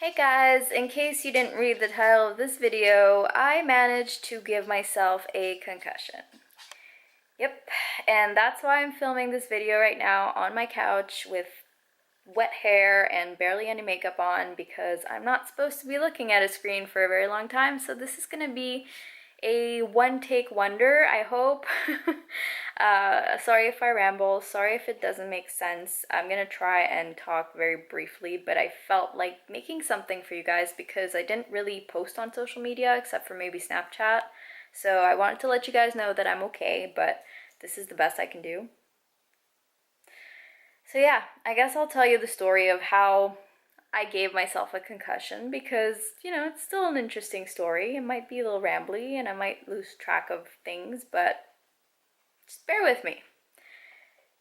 Hey guys, in case you didn't read the title of this video, I managed to give myself a concussion. Yep, and that's why I'm filming this video right now on my couch with wet hair and barely any makeup on because I'm not supposed to be looking at a screen for a very long time, so this is gonna be a one-take wonder, I hope. Sorry if I ramble, sorry if it doesn't make sense. I'm gonna try and talk very briefly, but I felt like making something for you guys because I didn't really post on social media except for maybe Snapchat. So I wanted to let you guys know that I'm okay, but this is the best I can do. So yeah, I guess I'll tell you the story of how I gave myself a concussion because, it's still an interesting story. It might be a little rambly and I might lose track of things, but just bear with me.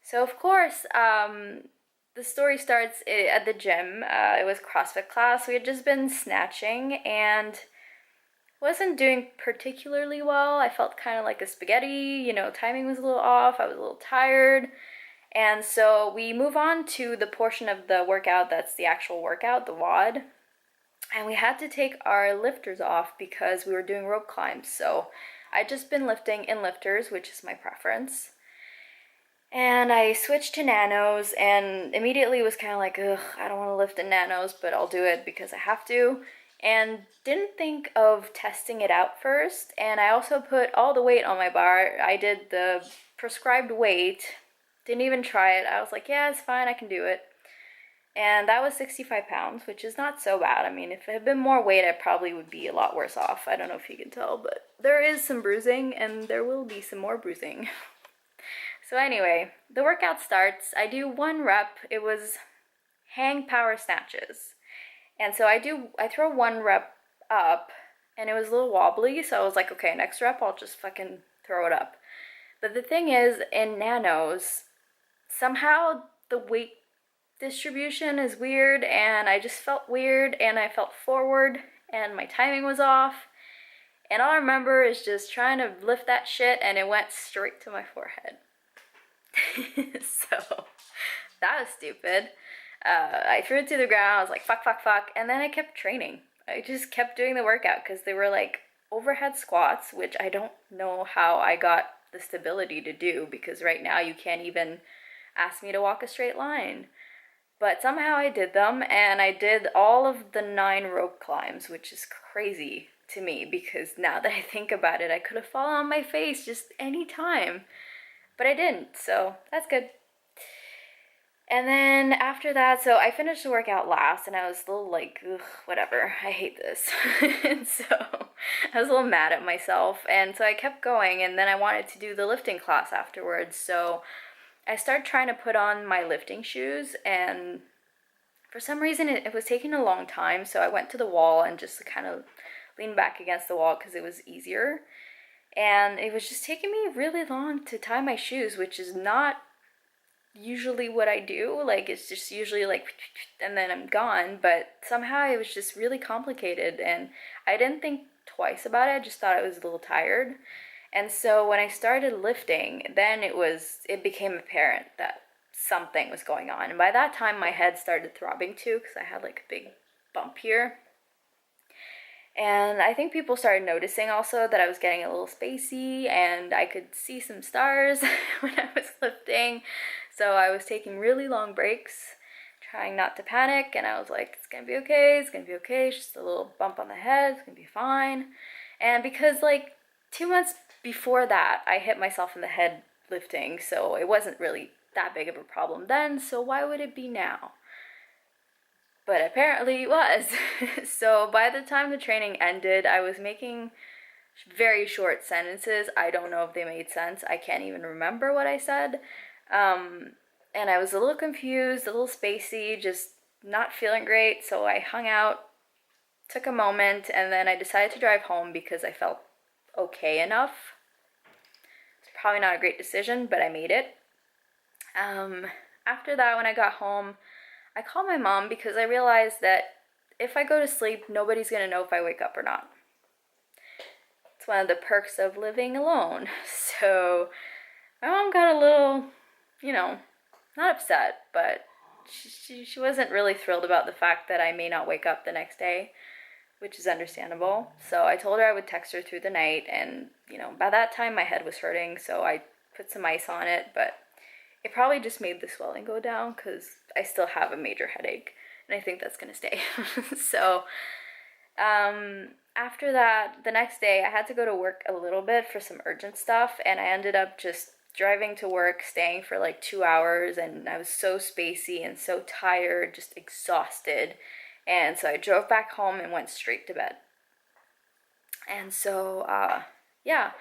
So of course, the story starts at the gym. It was CrossFit class. We had just been snatching and wasn't doing particularly well. I felt kind of like a spaghetti, timing was a little off. I was a little tired. And so we move on to the portion of the workout that's the actual workout, the WOD. And we had to take our lifters off because we were doing rope climbs. So I'd just been lifting in lifters, which is my preference. And I switched to nanos and immediately was kind of like, ugh, I don't want to lift in nanos, but I'll do it because I have to. And didn't think of testing it out first. And I also put all the weight on my bar. I did the prescribed weight. Didn't even try it. I was like, yeah, it's fine, I can do it. And that was 65 pounds, which is not so bad. I mean, if it had been more weight, I probably would be a lot worse off. I don't know if you can tell, but there is some bruising, and there will be some more bruising. So anyway, the workout starts. I do 1 rep. It was hang power snatches. And so I throw 1 rep up, and it was a little wobbly, so I was like, okay, next rep, I'll just fucking throw it up. But the thing is, in nanos, somehow the weight distribution is weird and I just felt weird and I felt forward and my timing was off. And all I remember is just trying to lift that shit and it went straight to my forehead. So that was stupid. I threw it to the ground. I was like, fuck, fuck, fuck. And then I kept training. I just kept doing the workout because they were like overhead squats, which I don't know how I got the stability to do because right now you can't even ask me to walk a straight line. But somehow I did them, and I did all of the 9 rope climbs, which is crazy to me because now that I think about it, I could have fallen on my face just any time. But I didn't, so that's good. And then after that, so I finished the workout last, and I was a little like, ugh, whatever, I hate this. And so I was a little mad at myself, and so I kept going, and then I wanted to do the lifting class afterwards, so I started trying to put on my lifting shoes, and for some reason it was taking a long time, so I went to the wall and just kind of leaned back against the wall because it was easier. And it was just taking me really long to tie my shoes, which is not usually what I do. Like, it's just usually like, and then I'm gone, but somehow it was just really complicated, and I didn't think twice about it. I just thought I was a little tired. And so when I started lifting, then it became apparent that something was going on. And by that time, my head started throbbing too, because I had like a big bump here. And I think people started noticing also that I was getting a little spacey, and I could see some stars when I was lifting. So I was taking really long breaks, trying not to panic, and I was like, it's gonna be okay, it's gonna be okay, it's just a little bump on the head, it's gonna be fine. And because like 2 months before that, I hit myself in the head lifting, so it wasn't really that big of a problem then, so why would it be now? But apparently it was. So by the time the training ended, I was making very short sentences. I don't know if they made sense. I can't even remember what I said. And I was a little confused, a little spacey, just not feeling great, so I hung out, took a moment, and then I decided to drive home because I felt okay enough. It's probably not a great decision, but I made it. After that, when I got home, I called my mom because I realized that if I go to sleep, nobody's gonna know if I wake up or not. It's one of the perks of living alone. So my mom got a little, not upset, but she wasn't really thrilled about the fact that I may not wake up the next day, which is understandable. So I told her I would text her through the night, and by that time my head was hurting, so I put some ice on it, but it probably just made the swelling go down because I still have a major headache, and I think that's gonna stay. So after that, the next day, I had to go to work a little bit for some urgent stuff, and I ended up just driving to work, staying for like 2 hours, and I was so spacey and so tired, just exhausted. And so I drove back home and went straight to bed. And so, yeah,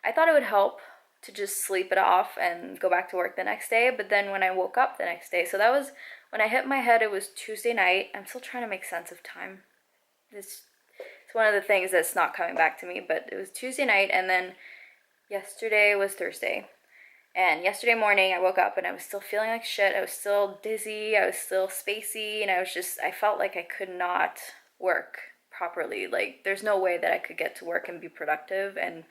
I thought it would help to just sleep it off and go back to work the next day. But then when I woke up the next day, so that was when I hit my head, it was Tuesday night. I'm still trying to make sense of time. It's one of the things that's not coming back to me, but it was Tuesday night, and then yesterday was Thursday. And yesterday morning I woke up and I was still feeling like shit. I was still dizzy, I was still spacey, and I felt like I could not work properly. Like, there's no way that I could get to work and be productive and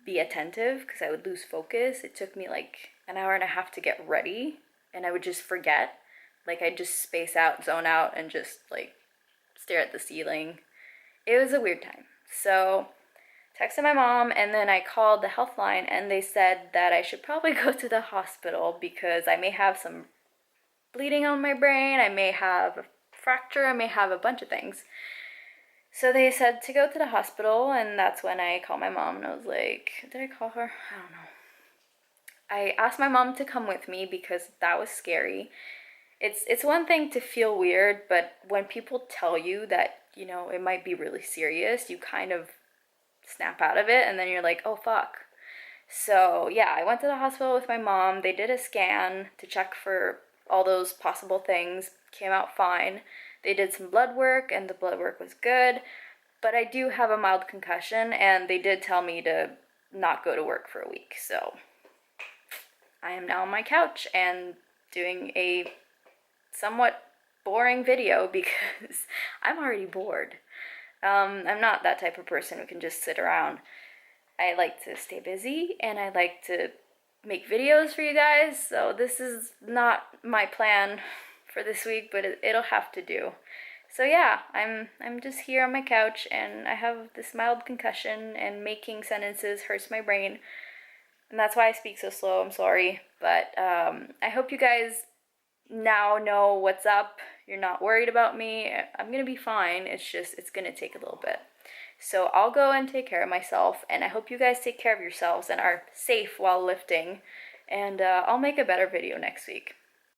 be attentive because I would lose focus. It took me like an hour and a half to get ready, and I would just forget. Like, I'd just space out, zone out, and just like stare at the ceiling. It was a weird time. So texted my mom, and then I called the health line, and they said that I should probably go to the hospital because I may have some bleeding on my brain, I may have a fracture, I may have a bunch of things. So they said to go to the hospital, and that's when I called my mom, and I was like, did I call her? I don't know. I asked my mom to come with me because that was scary. It's one thing to feel weird, but when people tell you that, it might be really serious, you kind of snap out of it, and then you're like, oh fuck. So yeah, I went to the hospital with my mom. They did a scan to check for all those possible things. Came out fine. They did some blood work, and the blood work was good, but I do have a mild concussion, and they did tell me to not go to work for a week. So I am now on my couch and doing a somewhat boring video because I'm already bored. I'm not that type of person who can just sit around. I like to stay busy, and I like to make videos for you guys, so this is not my plan for this week, but it'll have to do. So yeah, I'm just here on my couch, and I have this mild concussion, and making sentences hurts my brain, and that's why I speak so slow. I'm sorry, but I hope you guys now know what's up. You're not worried about me. I'm gonna be fine. It's gonna take a little bit. So I'll go and take care of myself, and I hope you guys take care of yourselves and are safe while lifting, and I'll make a better video next week.